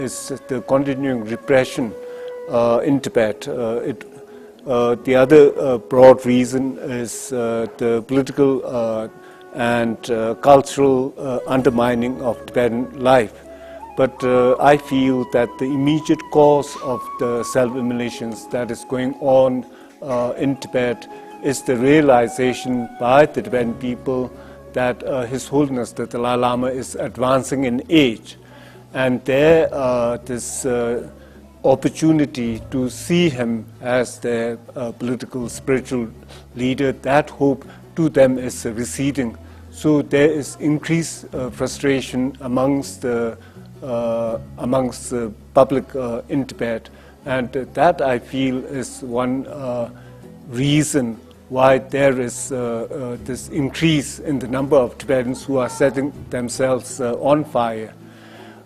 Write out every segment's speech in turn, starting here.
is the continuing repression in Tibet. The other broad reason is the political and cultural undermining of Tibetan life. But I feel that the immediate cause of the self-immolations that is going on in Tibet is the realization by the Tibetan people that His Holiness the Dalai Lama is advancing in age, and this opportunity to see him as their political, spiritual leader, that hope to them is receding. So there is increased frustration amongst the public in Tibet, and that I feel is one reason why there is this increase in the number of Tibetans who are setting themselves on fire.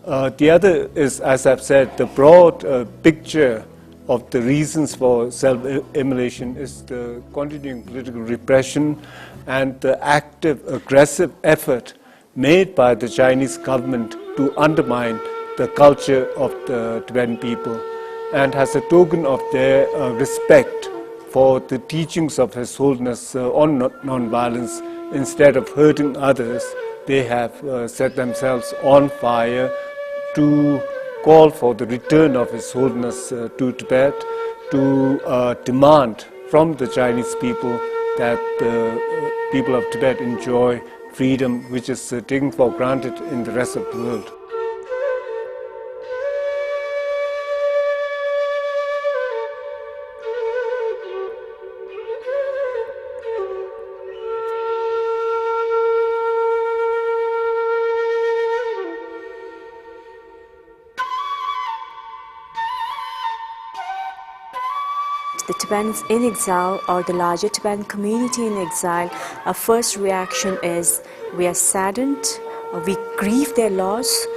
The other is, as I've said, the broad picture of the reasons for self-immolation is the continuing political repression and the active, aggressive effort made by the Chinese government to undermine the culture of the Tibetan people. And as a token of their respect for the teachings of His Holiness on non-violence, instead of hurting others, they have set themselves on fire to call for the return of His Holiness to Tibet, to demand from the Chinese people that the people of Tibet enjoy freedom, which is taken for granted in the rest of the world. The Tibetans in exile, or the larger Tibetan community in exile, our first reaction is we are saddened, we grieve their loss,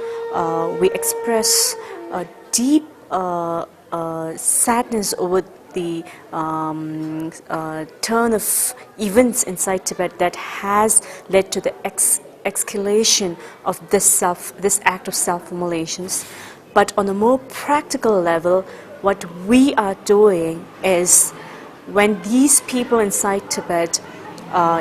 we express a deep sadness over the turn of events inside Tibet that has led to the escalation of this act of self-immolations. But on a more practical level, what we are doing is, when these people inside Tibet,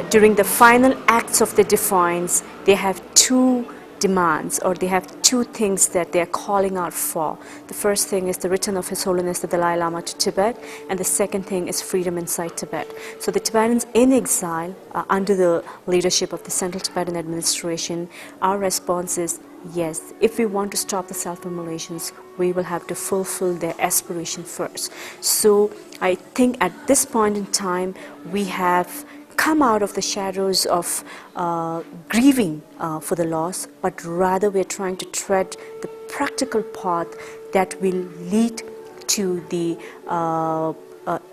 during the final acts of the defiance, they have two demands, or they have two things that they are calling out for. The first thing is the return of His Holiness the Dalai Lama to Tibet, and the second thing is freedom inside Tibet. So the Tibetans in exile, under the leadership of the Central Tibetan Administration, our response is, yes, if we want to stop the self-immolations, we will have to fulfill their aspiration first. So I think at this point in time, we have come out of the shadows of grieving for the loss, but rather we're trying to tread the practical path that will lead to the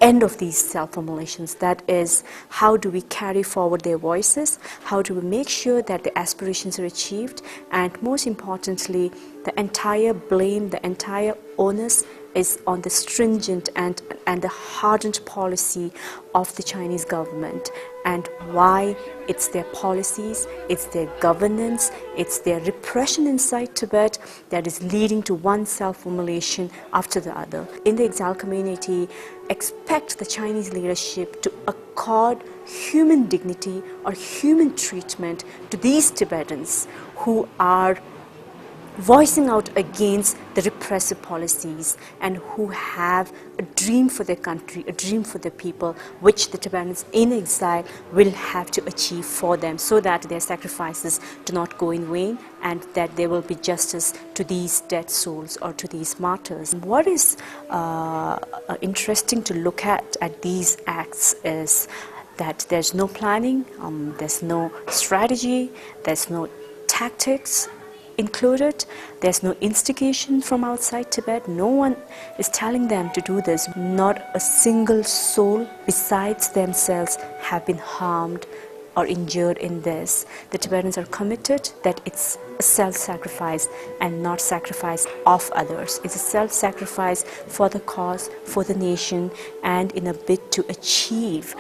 end of these self-immolations. That is, how do we carry forward their voices, how do we make sure that the aspirations are achieved, and most importantly, the entire blame, the entire onus is on the stringent and the hardened policy of the Chinese government. And why? It's their policies, it's their governance, it's their repression inside Tibet that is leading to one self-immolation after the other. In the exile community, expect the Chinese leadership to accord human dignity or human treatment to these Tibetans who are voicing out against the repressive policies and who have a dream for their country, a dream for their people, which the Tibetans in exile will have to achieve for them, so that their sacrifices do not go in vain and that there will be justice to these dead souls or to these martyrs. What is interesting to look at these acts is that there's no planning, there's no strategy, there's no tactics included, there's no instigation from outside Tibet, no one is telling them to do this. Not a single soul besides themselves have been harmed or injured in this, the Tibetans are committed that it's a self-sacrifice and not sacrifice of others. It's a self-sacrifice for the cause, for the nation, and in a bid to achieve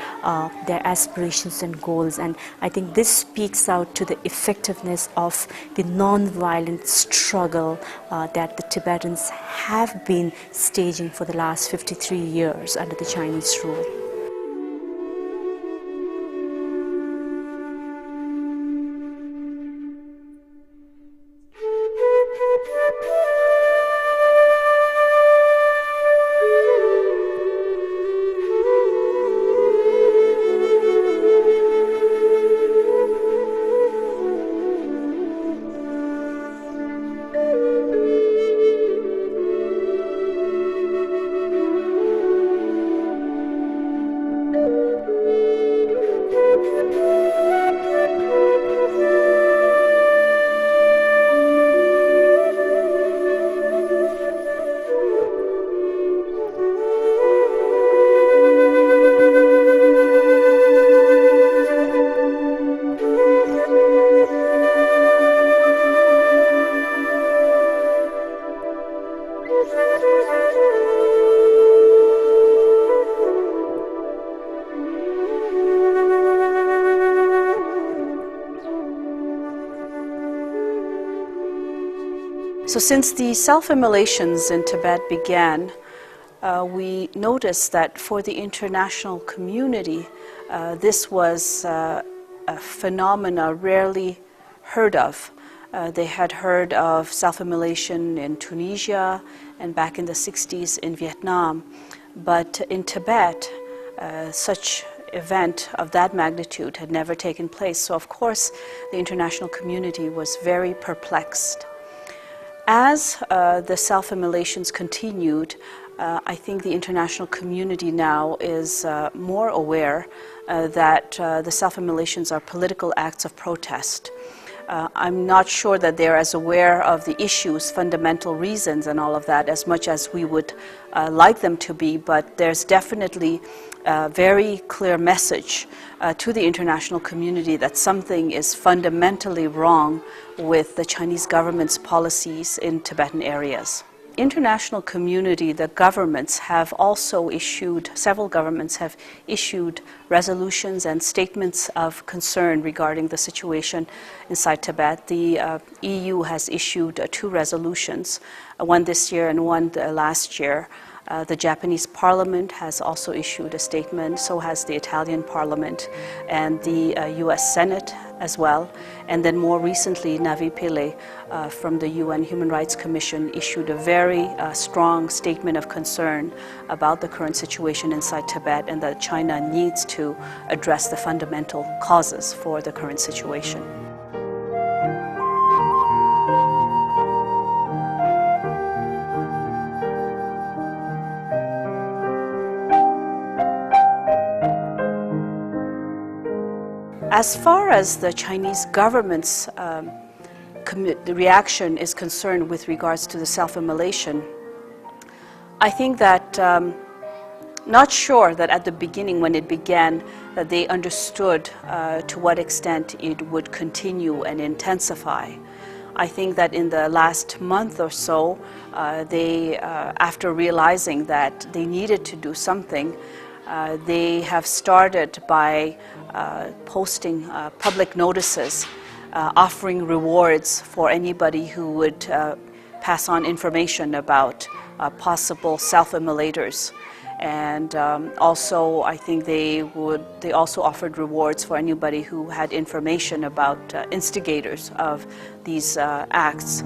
their aspirations and goals. And I think this speaks out to the effectiveness of the non-violent struggle that the Tibetans have been staging for the last 53 years under the Chinese rule. So since the self-immolations in Tibet began, we noticed that for the international community, this was a phenomena rarely heard of. They had heard of self-immolation in Tunisia and back in the 60s in Vietnam, but in Tibet, such event of that magnitude had never taken place. So of course, the international community was very perplexed. As the self-immolations continued, I think the international community now is more aware that the self-immolations are political acts of protest. I'm not sure that they're as aware of the issues, fundamental reasons and all of that as much as we would like them to be, but there's definitely a very clear message to the international community that something is fundamentally wrong with the Chinese government's policies in Tibetan areas. International community, the governments have also issued, several governments have issued resolutions and statements of concern regarding the situation inside Tibet. The EU has issued 2 resolutions, one this year and one last year. The Japanese Parliament has also issued a statement, so has the Italian Parliament and the US Senate as well. And then more recently, Navi Pillay from the UN Human Rights Commission issued a very strong statement of concern about the current situation inside Tibet and that China needs to address the fundamental causes for the current situation. As far as the Chinese government's the reaction is concerned with regards to the self-immolation, I think that, not sure that at the beginning when it began that they understood to what extent it would continue and intensify. I think that in the last month or so, they, after realizing that they needed to do something, they have started by posting public notices, offering rewards for anybody who would pass on information about possible self-immolators. And also, I think they also offered rewards for anybody who had information about instigators of these acts.